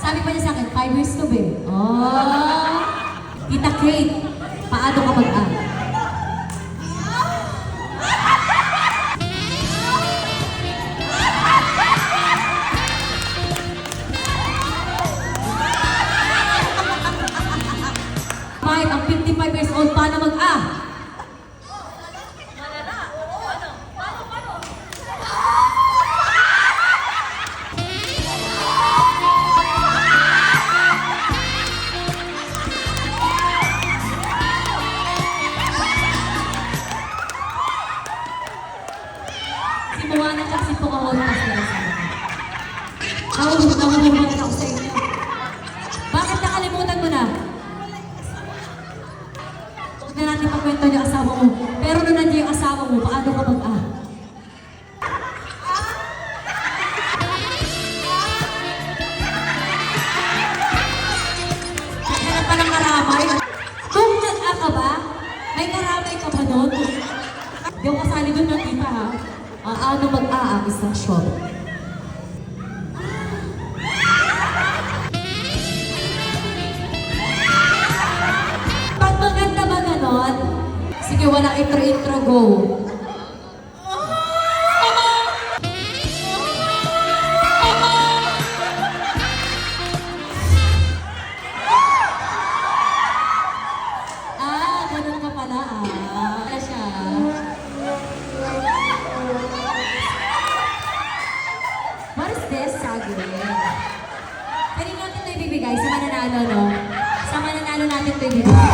Sabi pa niya sa akin, 5 years to be. Oh! Tita Kate, paano ka mag-act? Kahit ang 55 years old, paano mag-act? Si Moana at si Pocahontas na sa akin. Nahuhulan ako sa inyo. Bakit nakalimutan mo na? Huwag na natin pagkwento niyo asawa mo. Pero nung nandiyan yung asawa mo, paano ka mag-ah? Naghanap pa ng karamay. Kung nag-ah ka ba, may karamay ka ba doon? Di ako kasali doon ng kita ha. Ano mag-ah ang isang shot? Pag maganda ba ganon? Sige, walang intro-intro, go. Ganon ka pala Wala siya. What is this, Sagi? Kanina natin ito ibibigay sa mananalo, no? Sa mananalo natin ito ibibigay.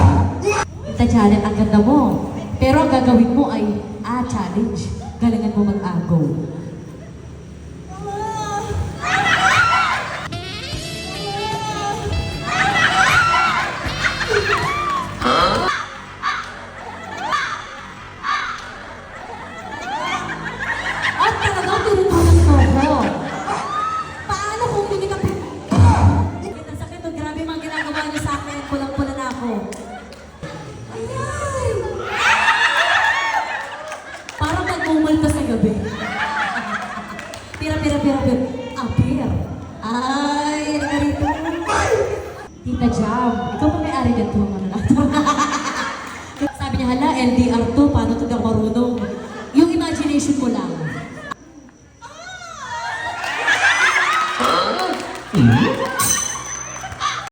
Ito, Janet, ang ganda mo. Pero ang gagawin mo ay, challenge. Galingan mo mag-agaw. At talagang tinutulog mo ko. Paano kung hindi ka Ang sakit to, grabe mga ginagawa niyo sa akin. Pulang-pula na ako. Ayan! Parang nagmumulto sa gabi. Pira. Pira. Ay, halika rito. Tita Jam, ikaw pa may-ari dito. Sabi niya, hala, LDR to.